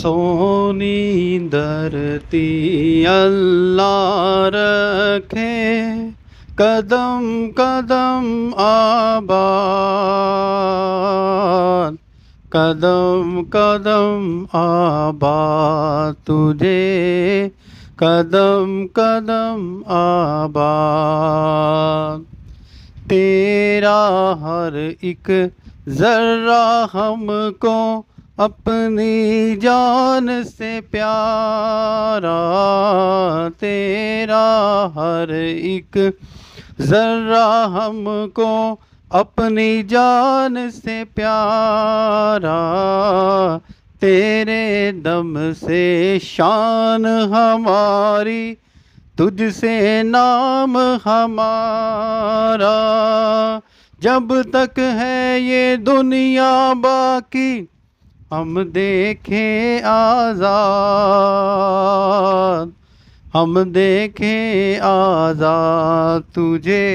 सोनी धरती अल्लाह रखे, कदम कदम आबाद, कदम कदम आबाद तुझे, कदम कदम आबाद। तेरा हर एक ज़र्रा हमको अपनी जान से प्यारा, तेरा हर एक ज़र्रा हमको अपनी जान से प्यारा। तेरे दम से शान हमारी, तुझसे नाम हमारा। जब तक है ये दुनिया बाकी, हम देखें आज़ाद, हम देखें आज़ाद तुझे,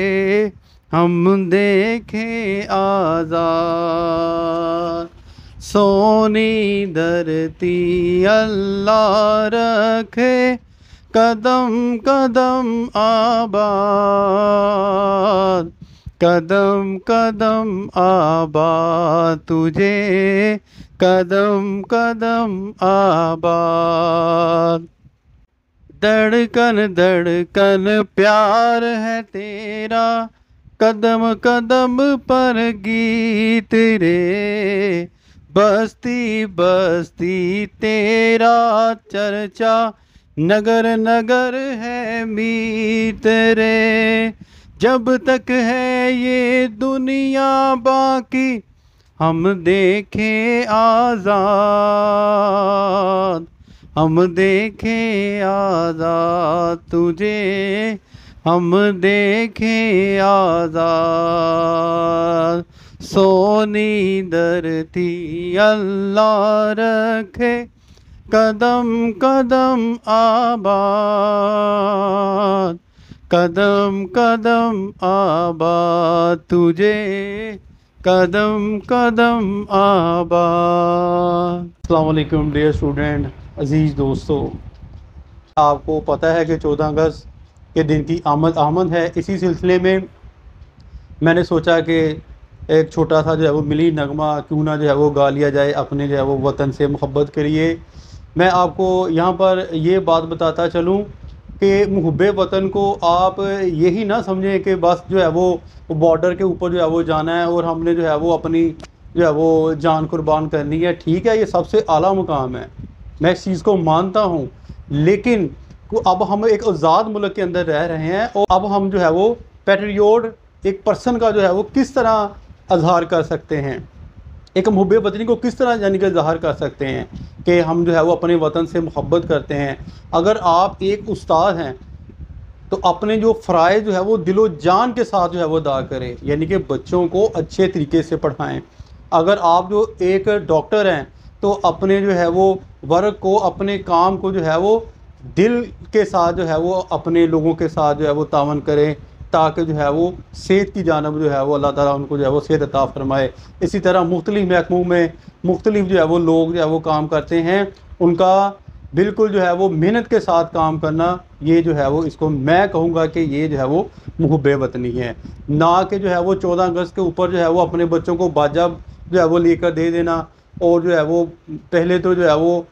हम देखें आज़ाद। सोनी धरती अल्लाह रखे, कदम कदम आबाद, कदम कदम आबाद तुझे, कदम कदम आबाद। धड़कन धड़कन प्यार है तेरा, कदम कदम पर गीत रे। बस्ती बस्ती तेरा चर्चा, नगर नगर है मीत रे। जब तक है ये दुनिया बाकी, हम देखें आज़ाद, हम देखें आज़ाद तुझे, हम देखें आज़ाद। सोनी धरती अल्लाह रखे, कदम कदम आबाद, कदम कदम आबाद तुझे, कदम कदम आबाद। अस्सलाम वालेकुम डियर स्टूडेंट, अज़ीज़ दोस्तों। आपको पता है कि 14 अगस्त के दिन की आमद है। इसी सिलसिले में मैंने सोचा कि एक छोटा सा जो है वो मिली नगमा क्यों ना जो है वो गा लिया जाए अपने जो है वो वतन से मोहब्बत के लिए। मैं आपको यहाँ पर ये बात बताता चलूँ कि मुहब्बे वतन को आप यही ना समझें कि बस जो है वो बॉर्डर के ऊपर जो है वो जाना है और हमने जो है वो अपनी जो है वो जान कुर्बान करनी है। ठीक है, ये सबसे आला मुकाम है, मैं इस चीज़ को मानता हूँ, लेकिन अब हम एक आज़ाद मुल्क के अंदर रह रहे हैं और अब हम जो है वो पैट्रियोट एक पर्सन का जो है वो किस तरह अजहार कर सकते हैं, एक मुहब्बे वतनी को किस तरह यानी कि इज़हार कर सकते हैं कि हम जो है वो अपने वतन से मोहब्बत करते हैं। अगर आप एक उस्ताद हैं तो अपने जो फ़राइज़ जो है वो दिलो जान के साथ जो है वो अदा करें, यानी कि बच्चों को अच्छे तरीके से पढ़ाएं। अगर आप जो एक डॉक्टर हैं तो अपने जो है वो वर्क को, अपने काम को जो है वो दिल के साथ जो है वो अपने लोगों के साथ जो है वो तावन करें, ताकि जो है वो सेहत की जानब जो है वो अल्लाह ताला उनको जो है वो सेहत अता फ़रमाए। इसी तरह मुख्तलिफ़ महकमों में मुख्तलिफ़ जो है वो लोग जो है वो काम करते हैं, उनका बिल्कुल जो है वो मेहनत के साथ काम करना, ये जो है वो इसको मैं कहूँगा कि ये जो है वो मुहब्बे वतनी है। ना कि जो है वो 14 अगस्त के ऊपर जो है वो अपने बच्चों को बाजा जो है वो लेकर दे देना और जो है वो पहले तो जो है वो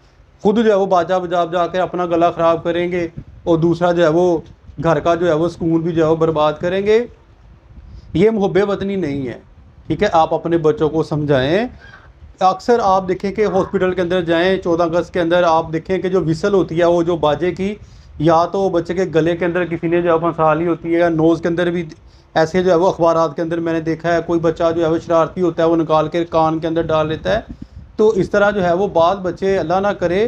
खुद जो है वो बाजा बजा कर अपना गला ख़राब करेंगे और दूसरा जो है वो घर का जो है वो सुकून भी जो है वो बर्बाद करेंगे। ये मुहब्बे वतनी नहीं है। ठीक है, आप अपने बच्चों को समझाएं। अक्सर आप देखें कि हॉस्पिटल के अंदर जाएं 14 अगस्त के अंदर, आप देखें कि जो विसल होती है वो जो बाजे की, या तो बच्चे के गले के अंदर किसी ने जो है फंसा ली होती है, या नोज़ के अंदर भी ऐसे जो है वो अखबारात के अंदर मैंने देखा है, कोई बच्चा जो है वो शरारती होता है वो निकाल के कान के अंदर डाल लेता है। तो इस तरह जो है वो बाद बच्चे अल्लाह ना करे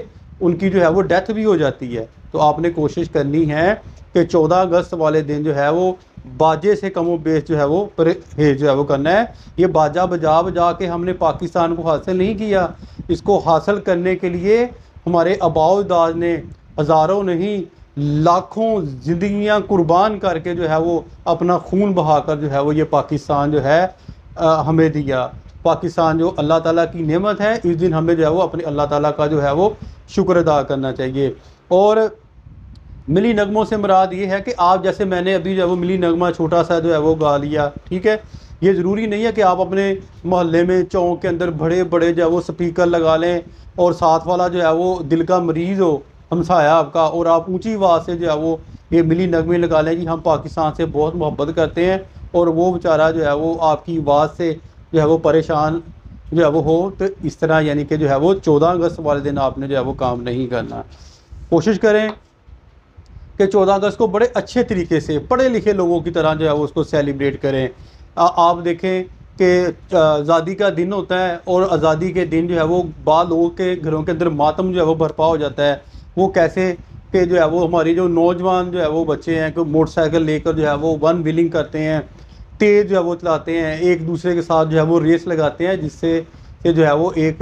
उनकी जो है वो डेथ भी हो जाती है। तो आपने कोशिश करनी है कि 14 अगस्त वाले दिन जो है वो बाजे से कमो बेश जो है वो परहेज जो है वो करना है। ये बाजा बजा के हमने पाकिस्तान को हासिल नहीं किया, इसको हासिल करने के लिए हमारे आबाओ अजदाद ने हज़ारों नहीं लाखों ज़िंदगियां कुर्बान करके जो है वो अपना खून बहाकर जो है वो ये पाकिस्तान जो है हमें दिया। पाकिस्तान जो अल्लाह ताला की नेमत है, इस दिन हमें जो है वो अपने अल्लाह ताला का जो है वो शुक्र अदा करना चाहिए। और मिली नगमों से मुराद ये है कि आप जैसे मैंने अभी जो है वो मिली नगमा छोटा सा जो है वो गा लिया, ठीक है। ये ज़रूरी नहीं है कि आप अपने मोहल्ले में चौक के अंदर बड़े बड़े जो है वो स्पीकर लगा लें और साथ वाला जो है वो दिल का मरीज़ हो हमसाया आपका, और आप ऊंची आवाज़ से जो है वो ये मिली नगमे लगा लें जी हम पाकिस्तान से बहुत मोहब्बत करते हैं, और वो बेचारा जो है वो आपकी आवाज़ से जो है वो परेशान जो है वो हो। तो इस तरह यानी कि जो है वो 14 अगस्त वाले दिन आपने जो है वो काम नहीं करना। कोशिश करें कि 14 अगस्त को बड़े अच्छे तरीके से पढ़े लिखे लोगों की तरह जो है वो उसको सेलिब्रेट करें। आप देखें कि आज़ादी का दिन होता है, और आज़ादी के दिन जो है वो बाद लोगों के घरों के अंदर मातम जो है वो बर्पा हो जाता है। वो कैसे कि जो है वो हमारी जो नौजवान जो है वो बच्चे हैं कि मोटरसाइकिल लेकर जो है वो वन व्हीलिंग करते हैं, तेज़ जो है वो चलाते हैं, एक दूसरे के साथ जो है वो रेस लगाते हैं, जिससे कि जो है वो एक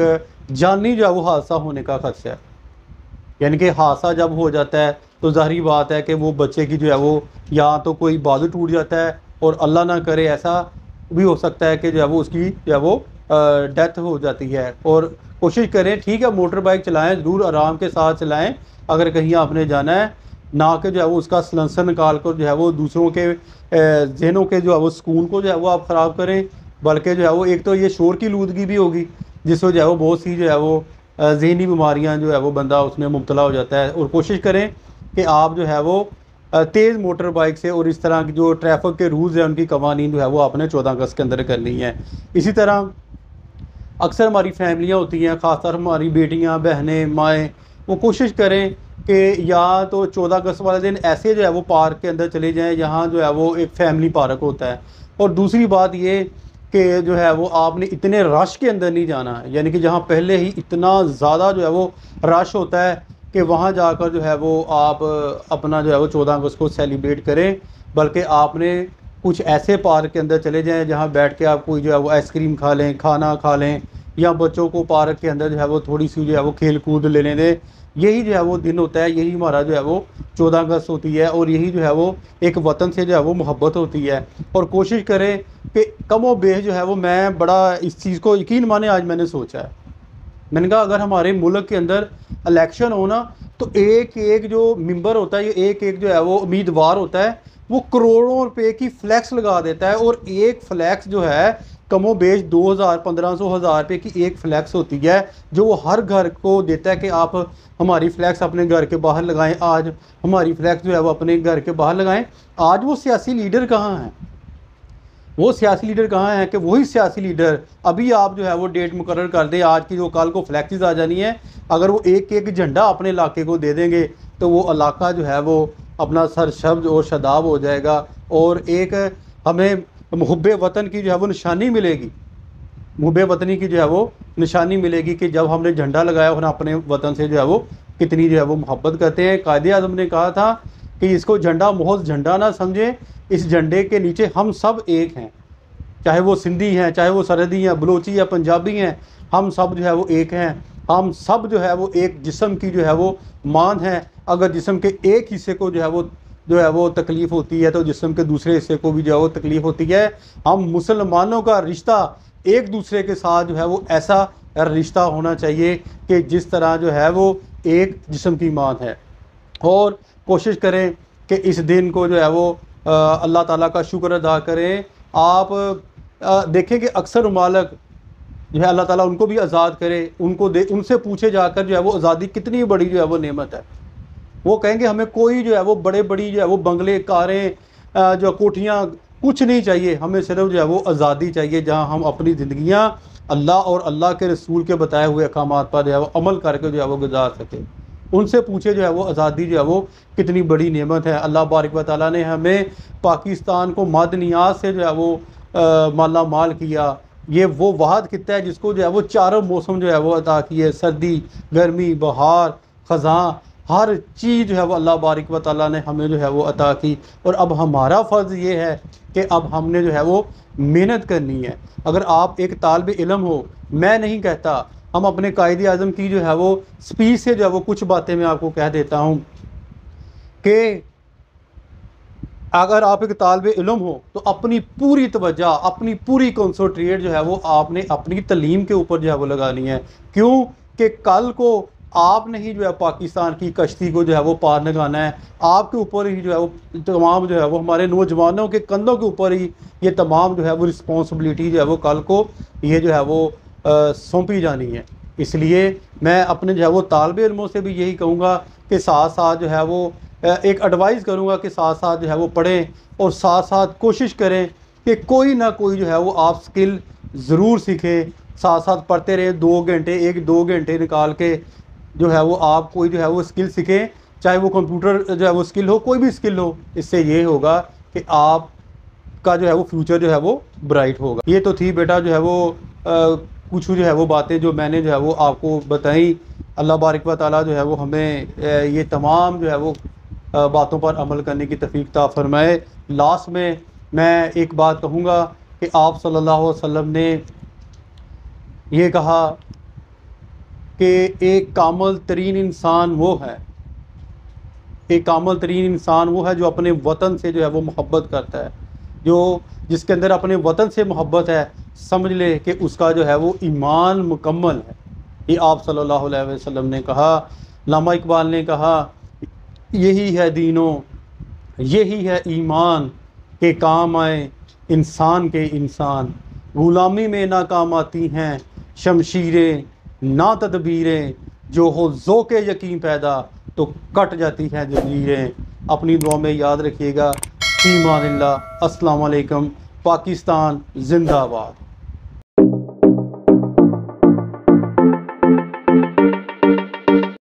जानी जो है वो हादसा होने का खदशा है। यानी कि हादसा जब हो जाता है तो ज़ाहिर बात है कि वो बच्चे की जो है वो या तो कोई बाजू टूट जाता है, और अल्लाह ना करे ऐसा भी हो सकता है कि जो है वो उसकी जो है वो डेथ हो जाती है। और कोशिश करें, ठीक है, मोटर बाइक चलाएं, ज़रूर आराम के साथ चलाएं अगर कहीं आपने जाना है, ना कि जो है वो उसका सलेंसर निकाल कर जो है वो दूसरों के जहनों के जो है वो सुकून को जो है वो आप ख़राब करें। बल्कि जो है वो एक तो ये शोर की लूदगी भी होगी जिससे जो है वो बहुत सी जो है वो ज़हनी बीमारियां जो है वो बंदा उसमें मुब्तला हो जाता है। और कोशिश करें कि आप जो है वो तेज़ मोटर बाइक से, और इस तरह की जो ट्रैफिक के रूल्स हैं उनकी कवानीन जो है वो आपने 14 अगस्त के अंदर करनी है। इसी तरह अक्सर हमारी फैमिलियाँ होती हैं, ख़ासकर हमारी बेटियाँ, बहनें, माएँ, वो कोशिश करें कि या तो 14 अगस्त वाले दिन ऐसे जो है वो पार्क के अंदर चले जाएँ जहाँ जो है वो एक फैमिली पार्क होता है। और दूसरी बात ये कि जो है वो आपने इतने रश के अंदर नहीं जाना है, यानी कि जहाँ पहले ही इतना ज़्यादा जो है वो रश होता है कि वहाँ जाकर जो है वो आप अपना जो है वो 14 अगस्त को सेलिब्रेट करें। बल्कि आपने कुछ ऐसे पार्क के अंदर चले जाएं जहाँ बैठ के आप कोई जो है वो आइसक्रीम खा लें, खाना खा लें, या बच्चों को पार्क के अंदर जो है वो थोड़ी सी जो है वो खेल कूद लेने दें। यही जो है वो दिन होता है, यही हमारा जो है वो 14 अगस्त होती है, और यही जो है वो एक वतन से जो है वो मोहब्बत होती है। और कोशिश करें कि कमो बेश जो है वो, मैं बड़ा इस चीज़ को यकीन माने आज मैंने सोचा है, मैंने कहा अगर हमारे मुल्क के अंदर इलेक्शन हो ना, तो एक एक जो मेंबर होता है, ये एक एक जो है वो उम्मीदवार होता है, वो करोड़ों रुपए की फ्लैक्स लगा देता है। और एक फ्लैक्स जो है कमो बेश 2000 1500 हज़ार रुपये की एक फ्लैक्स होती है, जो वो हर घर को देता है कि आप हमारी फ्लैक्स अपने घर के बाहर लगाएं, आज हमारी फ्लैक्स जो है वो अपने घर के बाहर लगाएं। आज वो सियासी लीडर कहाँ हैं? वो सियासी लीडर कहाँ हैं कि वही सियासी लीडर अभी आप जो है वो डेट मुकर्रर कर दें, आज की जो कल को फ्लैक्सीज आ जानी है, अगर वो एक एक झंडा अपने इलाके को दे देंगे तो वो इलाका जो है वो अपना सरशब्द और शदाब हो जाएगा। और एक हमें मुहब्बे वतन की जो है वो निशानी मिलेगी, मुहब्बे वतनी की जो है वो निशानी मिलेगी कि जब हमने झंडा लगाया और अपने वतन से जो है वो कितनी जो है वो मोहब्बत करते हैं। कायदे आज़म ने कहा था कि इसको झंडा महज झंडा ना समझें, इस झंडे के नीचे हम सब एक हैं, चाहे वो सिंधी हैं, चाहे वो सरहदी हैं, बलोची या पंजाबी हैं, हम सब जो है वो एक हैं। हम सब जो है वो एक जिस्म की जो है वो मान है। अगर जिस्म के एक हिस्से को जो है वो तकलीफ़ होती है तो जिस्म के दूसरे हिस्से को भी जो है वो तकलीफ़ होती है। हम मुसलमानों का रिश्ता एक दूसरे के साथ जो है वो ऐसा रिश्ता होना चाहिए कि जिस तरह जो है वो एक जिस्म की मान है। और कोशिश करें कि इस दिन को जो है वो अल्लाह ताला का शुक्र अदा करें। आप देखें कि अक्सर ममालिक जो है अल्लाह ताला उनको भी आज़ाद करे, उनसे पूछे जाकर जो है वो आज़ादी कितनी बड़ी जो है वो नेमत है। वो कहेंगे हमें कोई जो है वो बड़े बड़ी जो है वो बंगले, कारें, जो कोठियाँ कुछ नहीं चाहिए, हमें सिर्फ जो है वो आज़ादी चाहिए जहाँ हम अपनी ज़िंदगियाँ अल्लाह और अल्लाह के रसूल के बताए हुए अहकामात पर जो है वो अमल करके जो है वो गुजार सके। उनसे पूछे जो है वो आज़ादी जो है वो कितनी बड़ी नेमत है। अल्लाह बारिक व तआला ने हमें पाकिस्तान को मादनियात से जो है वो माला माल किया। ये वो वाहद खित्ता है जिसको जो है वो चारों मौसम जो है वो अता किए, सर्दी, गर्मी, बहार, ख़ज़ां, हर चीज़ जो है वो अल्लाह बारिक व तआला ने हमें जो है वो अता की। और अब हमारा फ़र्ज़ ये है कि अब हमने जो है वो मेहनत करनी है। अगर आप एक तालिब इल्म हो, मैं नहीं कहता, हम अपने कायदे आज़म की जो है वो स्पीच से जो है वो कुछ बातें मैं आपको कह देता हूँ कि अगर आप एक तालिब इल्म हो तो अपनी पूरी तवज्जो, अपनी पूरी कंसंट्रेट जो है वो आपने अपनी तलीम के ऊपर जो है वो लगानी है। क्यों कि कल को आपने ही जो है पाकिस्तान की कश्ती को जो है वो पार लगाना है। आपके ऊपर ही जो है वो तमाम जो है वो हमारे नौजवानों के कंधों के ऊपर ही ये तमाम जो है वो रिस्पॉन्सिबिलिटी जो है वो कल को ये जो है वो सौंपी जानी है। इसलिए मैं अपने जो है वो तालिब इल्मों से भी यही कहूँगा कि साथ साथ जो है वो एक एडवाइस करूँगा कि साथ साथ जो है वो पढ़ें और साथ साथ कोशिश करें कि कोई ना कोई जो है वो आप स्किल ज़रूर सीखें। साथ साथ पढ़ते रहे 2 घंटे 1-2 घंटे निकाल के जो है वो आप कोई जो है वो स्किल सीखें, चाहे वो कंप्यूटर जो है वो स्किल हो, कोई भी स्किल हो। इससे ये होगा कि आप का जो है वो फ्यूचर जो है वो ब्राइट होगा। ये तो थी बेटा जो है वो कुछ जो है वो बातें जो मैंने जो है वो आपको बताई। अल्लाह बारिक व ताला जो है वो हमें ये तमाम जो है वो बातों पर अमल करने की तौफीक अता फरमाए। लास्ट में मैं एक बात कहूँगा कि आप सल्लल्लाहु अलैहि वसल्लम ने ये कहा कि एक कामल तरीन इंसान वो है, एक कामल तरीन इंसान वो है जो अपने वतन से जो है वो मोहब्बत करता है। जो जिसके अंदर अपने वतन से मोहब्बत है, समझ ले कि उसका जो है वो ईमान मुकम्मल है। ये आप सल्लल्लाहु अलैहि वसल्लम ने कहा। अल्लामा इकबाल ने कहा, यही है दीनों, यही है ईमान के काम आए इंसान के इंसान। गुलामी में नाकाम आती हैं शमशीरें ना तदबीरें, जो हो ज़ौक़े यकीन पैदा तो कट जाती हैं जंजीरें। अपनी दुआ में याद रखिएगा। फ़ी अमानिल्लाह। अस्सलाम वालेकुम। पाकिस्तान जिंदाबाद।